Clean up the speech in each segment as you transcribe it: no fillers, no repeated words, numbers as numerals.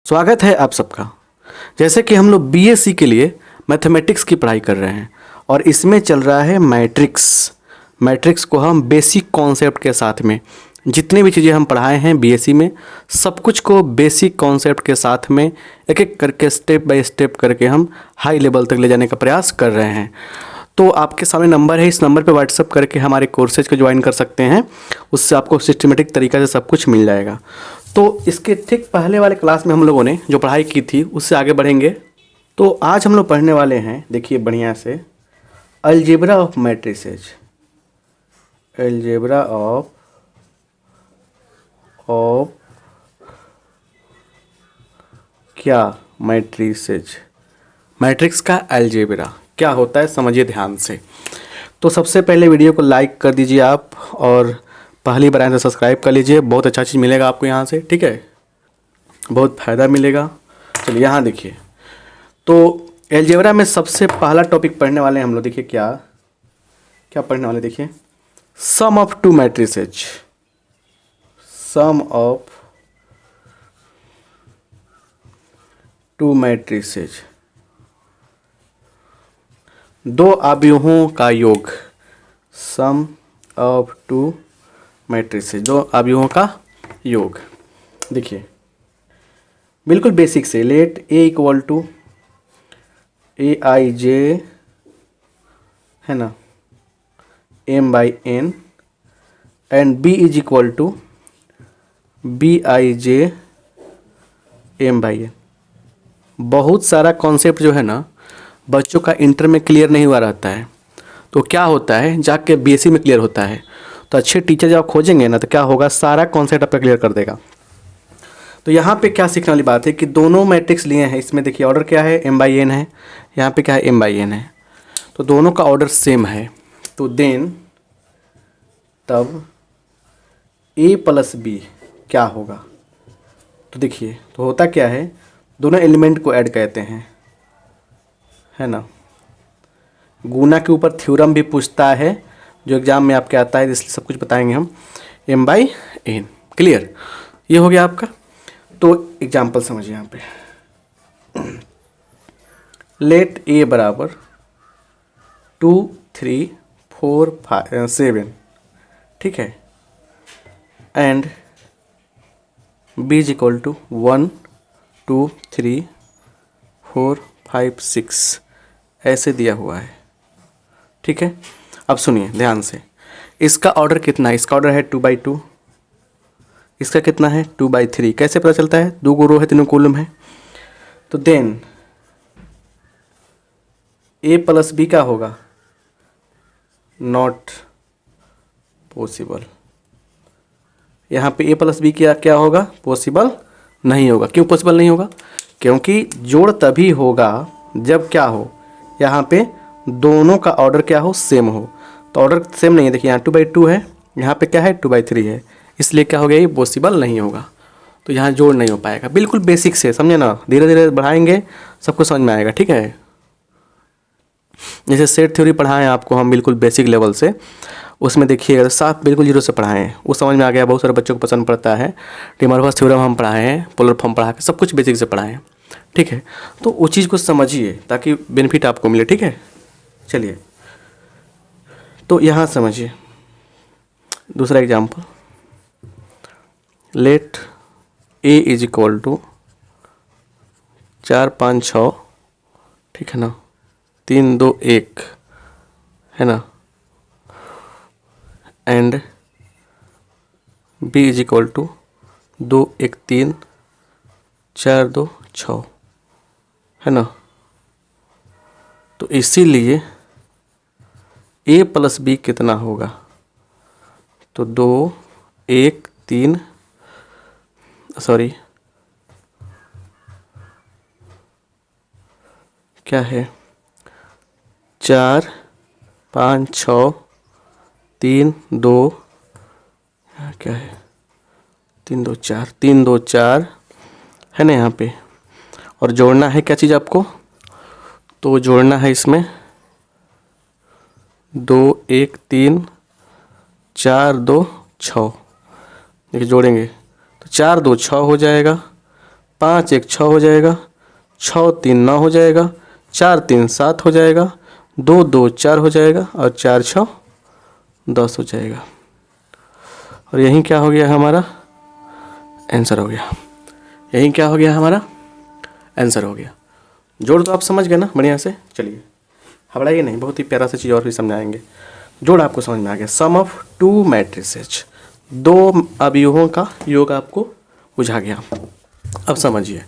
स्वागत है आप सबका। जैसे कि हम लोग बीएससी के लिए मैथमेटिक्स की पढ़ाई कर रहे हैं और इसमें चल रहा है मैट्रिक्स को हम बेसिक कॉन्सेप्ट के साथ में जितनी भी चीज़ें हम पढ़ाए हैं बीएससी में सब कुछ को बेसिक कॉन्सेप्ट के साथ में एक एक करके स्टेप बाय स्टेप करके हम हाई लेवल तक ले जाने का प्रयास कर रहे हैं। तो आपके सामने नंबर है, इस नंबर पे व्हाट्सअप करके हमारे कोर्सेज को ज्वाइन कर सकते हैं। उससे आपको सिस्टमेटिक तरीक़ा से सब कुछ मिल जाएगा। तो इसके ठीक पहले वाले क्लास में हम लोगों ने जो पढ़ाई की थी उससे आगे बढ़ेंगे। तो आज हम लोग पढ़ने वाले हैं, देखिए बढ़िया से, algebra of matrices. Algebra of क्या? मैट्रिसेज। मैट्रिक्स का अलजेब्रा क्या होता है समझिए ध्यान से। तो सबसे पहले वीडियो को लाइक कर दीजिए आप और पहली बार आए तो सब्सक्राइब कर लीजिए। बहुत अच्छा चीज़ मिलेगा आपको यहाँ से, ठीक है, बहुत फ़ायदा मिलेगा। चलिए यहाँ देखिए, तो अलजेब्रा में सबसे पहला टॉपिक पढ़ने वाले हैं हम लोग। देखिए क्या क्या पढ़ने वाले, देखिए sum of two matrices. Sum of two matrices, दो अवयवों का योग। सम ऑफ टू मैट्रिसेज, दो अवयवों का योग। देखिए बिल्कुल बेसिक से, let A equal to A I J, है ना, M by N and B is equal to B I J M by N. बहुत सारा कॉन्सेप्ट जो है ना बच्चों का इंटर में क्लियर नहीं हुआ रहता है, तो क्या होता है जाके बीएससी में क्लियर होता है। तो अच्छे टीचर जब आप खोजेंगे ना तो क्या होगा, सारा कॉन्सेप्ट आपका क्लियर कर देगा। तो यहाँ पे क्या सीखने वाली बात है कि दोनों मैट्रिक्स लिए हैं। इसमें देखिए ऑर्डर क्या है, एम बाई एन है, यहाँ पे क्या है, एम बाई एन है। तो दोनों का ऑर्डर सेम है। तो देन तब ए प्लस बी क्या होगा। तो देखिए तो होता क्या है, दोनों एलिमेंट को ऐड कहते हैं, है ना। गुना के ऊपर थ्योरम भी पूछता है जो एग्जाम में आपके आता है, इसलिए सब कुछ बताएंगे हम। एम बाई एन, क्लियर, ये हो गया आपका। तो एग्जाम्पल समझिए यहाँ पे, लेट ए बराबर 2 3 4 5 7, ठीक है, and B is equal to 1 2 3 4 5 6 ऐसे दिया हुआ है, ठीक है। अब सुनिए ध्यान से, इसका ऑर्डर कितना है, इसका ऑर्डर है 2/2, इसका कितना है 2/3। कैसे पता चलता है, दो गो रो है, तीनों कॉलम है। तो देन ए प्लस बी क्या होगा, नॉट पॉसिबल। यहाँ पे ए प्लस बी क्या क्या होगा, पॉसिबल नहीं होगा। क्यों पॉसिबल नहीं होगा, क्योंकि जोड़ तभी होगा जब क्या हो, यहाँ पे दोनों का ऑर्डर क्या हो, सेम हो। तो ऑर्डर सेम नहीं है, देखिए यहाँ 2/2 है, यहाँ पे क्या है 2/3 है, इसलिए क्या हो गया, ये पॉसिबल नहीं होगा। तो यहाँ जोड़ नहीं हो पाएगा। बिल्कुल बेसिक से समझे ना, धीरे धीरे बढ़ाएंगे सबको समझ में आएगा, ठीक है। जैसे सेट थ्योरी पढ़ाएं आपको हम बिल्कुल बेसिक लेवल से, उसमें देखिए साफ बिल्कुल जीरो से पढ़ाएं हैं, वो समझ में आ गया। बहुत सारे बच्चों को पसंद पड़ता है। डिमॉर्फस थ्योरम हम पढ़ाए हैं, पोलर फॉर्म पढ़ा के सब कुछ बेसिक से पढ़ाएं, ठीक है। तो वो चीज़ को समझिए ताकि बेनिफिट आपको मिले, ठीक है। चलिए तो यहाँ समझिए दूसरा example, let A is equal to 4 5 6, ठीक है ना, 3 2 1, है ना, and B is equal to 2 1 3 4 2 6, है ना। तो इसीलिए ए प्लस बी कितना होगा, तो 2 1 3 सॉरी क्या है, 4 5 6 3 2, क्या है 3 2 4, 3 2 4, है ना यहाँ पे। और जोड़ना है क्या चीज़ आपको, तो जोड़ना है इसमें 2 1 3 4 2 6, देखिए जोड़ेंगे तो 4 2 6 हो जाएगा, 5 1 6 हो जाएगा, 6 3 9 हो जाएगा, 4 3 7 हो जाएगा, 2 2 4 हो जाएगा और 4 6 10 हो जाएगा। और यहीं क्या हो गया हमारा आंसर हो गया। यहीं क्या हो गया हमारा आंसर हो गया। जोड़ तो आप समझ गए ना बढ़िया से। चलिए घबराइए नहीं, बहुत ही प्यारा सा चीज़ और भी समझाएंगे। जोड़ आपको समझ में आ गया। सम ऑफ टू मैट्रिसेज, दो अवयवों का योग आपको बुझा गया। अब समझिए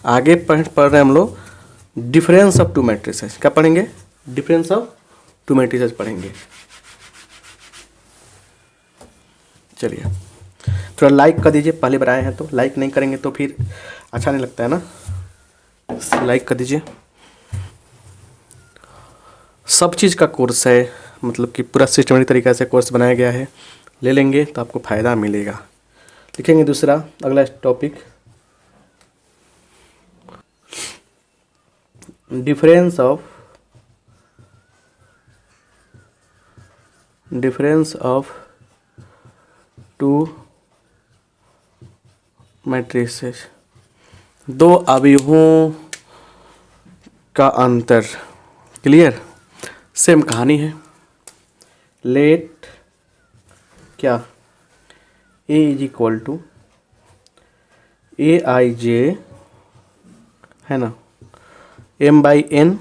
आगे पढ़ रहे हम लोग डिफरेंस ऑफ टू मैट्रिसेज। क्या पढ़ेंगे? डिफरेंस ऑफ टू मैट्रिसेज पढ़ेंगे। चलिए थोड़ा लाइक कर दीजिए, पहले बार आए हैं तो लाइक नहीं करेंगे तो फिर अच्छा नहीं लगता है ना। लाइक कर दीजिए। सब चीज़ का कोर्स है, मतलब कि पूरा सिस्टमेटिक तरीक़े से कोर्स बनाया गया है। ले लेंगे तो आपको फ़ायदा मिलेगा। लिखेंगे दूसरा अगला topic, difference of to matrices, दो अवयवों का अंतर। क्लियर? सेम कहानी है। लेट क्या A is equal to A I J है ना, M by N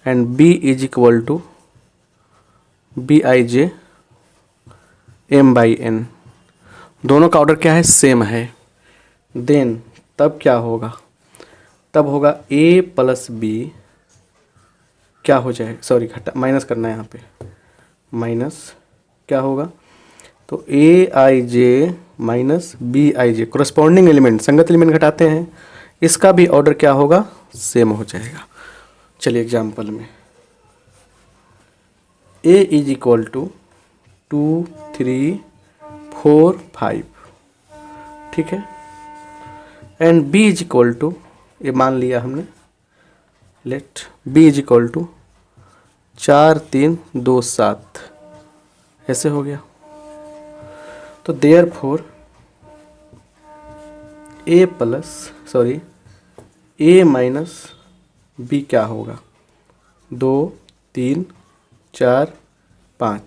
and B is equal to B I J M by N. दोनों का ऑर्डर क्या है? सेम है। देन तब क्या होगा? तब होगा ए प्लस बी क्या हो जाए, सॉरी घटा माइनस करना है यहाँ पे, माइनस क्या होगा? तो a I j minus b I j, corresponding element संगत एलिमेंट घटाते हैं, इसका भी ऑर्डर क्या होगा? सेम हो जाएगा। चलिए एग्जाम्पल में ए इज इक्वल टू 2 3 4 5, ठीक है, and B is equal to, ये मान लिया हमने, let B is equal to 4 3 2 7, ऐसे हो गया। तो therefore A plus sorry A minus B क्या होगा? 2 3 4 5,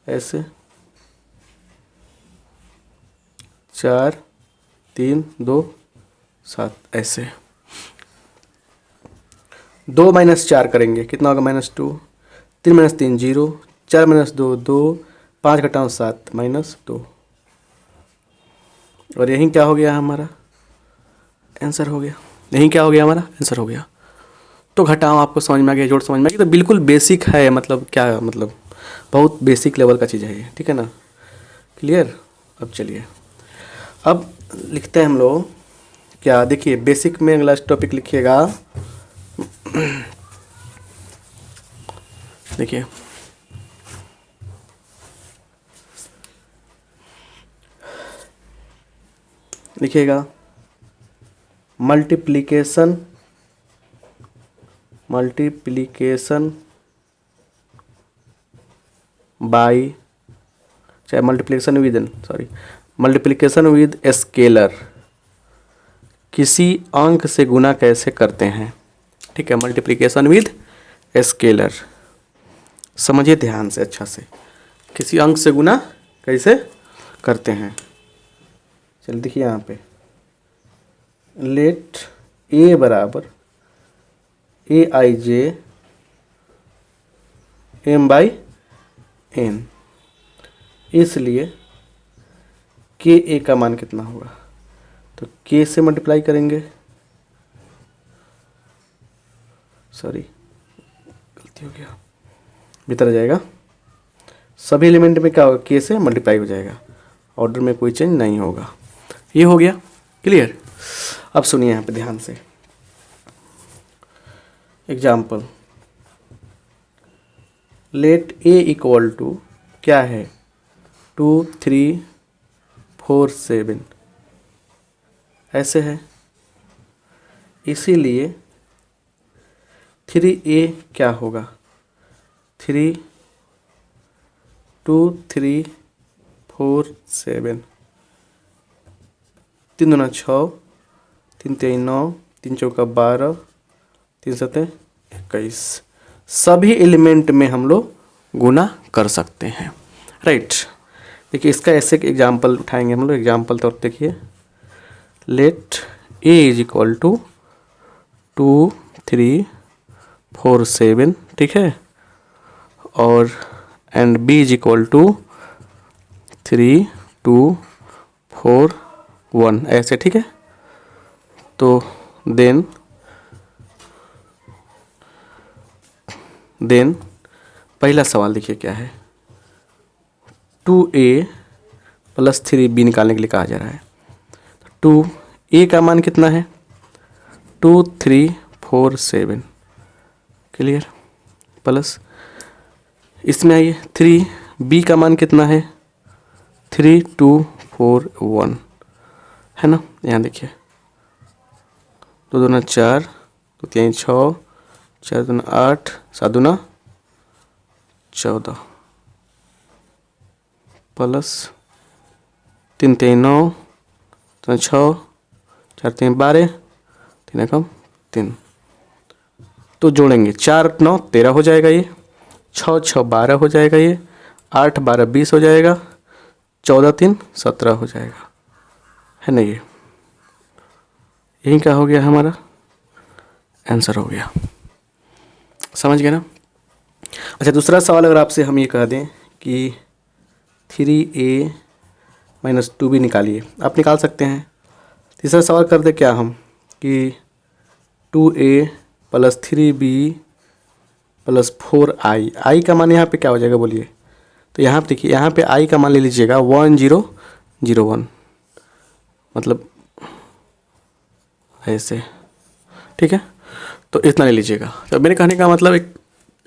ऐसे 4 3 2 7, ऐसे 2 माइनस 4 करेंगे कितना होगा? -2, 3 माइनस 3 0, 4 माइनस 2 2, 5 घटाओ 7 -2, और यहीं क्या हो गया हमारा आंसर हो गया। यहीं क्या हो गया हमारा आंसर हो गया। तो घटाओ आपको समझ में आ गया, जोड़ समझ में आ गया। तो बिल्कुल बेसिक है, मतलब क्या मतलब बहुत बेसिक लेवल का चीज़ है ये, ठीक है ना। क्लियर? अब चलिए अब लिखते हैं हम लोग क्या, देखिए बेसिक में अगला टॉपिक लिखिएगा। देखिए लिखिएगा मल्टीप्लिकेशन बाय, चाहे मल्टीप्लिकेशन विद स्केलर, किसी अंक से गुना कैसे करते हैं। ठीक है, मल्टीप्लिकेशन विद स्केलर, समझिए ध्यान से अच्छा से, किसी अंक से गुना कैसे करते हैं। चल देखिए यहाँ पे लेट ए बराबर ए आई जे एम बाई एन, इसलिए के ए का मान कितना होगा? तो के से मल्टीप्लाई करेंगे, सॉरी गलती हो गया, भीतर आ जाएगा, सभी एलिमेंट में क्या होगा? के से मल्टीप्लाई हो जाएगा, ऑर्डर में कोई चेंज नहीं होगा। ये हो गया क्लियर। अब सुनिए यहाँ पे ध्यान से example, let A equal to क्या है? 2 3 4 7, ऐसे है, इसीलिए 3a क्या होगा? 3 2 3 4 7, 3 दूना 6, 3 3 9, 3 चौका 12, 3 7 21। सभी एलिमेंट में हम लोग गुना कर सकते हैं, राइट। देखिए इसका ऐसे एक एग्जाम्पल उठाएंगे हम लोग। एग्जाम्पल तौर पर देखिए, let A is equal to 2 3 4 7, ठीक है, और and B is equal to 3 2 4 1, ऐसे, ठीक है। तो देन पहला सवाल देखिए क्या है, 2a + 3b निकालने के लिए कहा जा रहा है। 2a का मान कितना है, 2 3 4 7, क्लियर, प्लस इसमें आइए 3b का मान कितना है, 3 2 4 1, है ना। यहाँ देखिए 2 दूना 4, 2 3 6, 4 दूना 8, 7 दूना 14, प्लस 3 3 9, 2 6, 4 3 12, 3 एकम 3। तो जोड़ेंगे 4 9 13 हो जाएगा, ये 6 6 12 हो जाएगा, ये 8 12 20 हो जाएगा, 14 3 17 हो जाएगा, है ना। ये यही क्या हो गया, हमारा आंसर हो गया, समझ गए ना। अच्छा, दूसरा सवाल अगर आपसे हम ये कह दें कि 3a - 2b निकालिए, आप निकाल सकते हैं। तीसरा सवाल कर दे क्या हम कि 2a + 3b + 4i, i का मान यहाँ पे क्या हो जाएगा बोलिए। तो यहाँ पे देखिए, यहाँ पे i का मान ले लीजिएगा 1001, मतलब ऐसे, ठीक है। तो इतना ले लीजिएगा। तो मेरे कहने का मतलब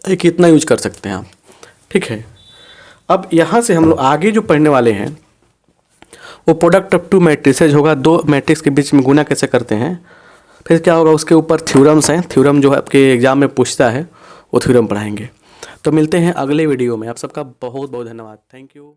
एक इतना यूज कर सकते हैं आप, ठीक है। अब यहाँ से हम लोग आगे जो पढ़ने वाले हैं वो प्रोडक्ट ऑफ 2 मैट्रिसेज होगा। 2 मैट्रिक्स के बीच में गुना कैसे करते हैं, फिर क्या होगा, उसके ऊपर थ्योरम्स हैं। थ्योरम जो है आपके एग्जाम में पूछता है, वो थ्योरम पढ़ाएंगे। तो मिलते हैं अगले वीडियो में। आप सबका बहुत बहुत धन्यवाद, थैंक यू।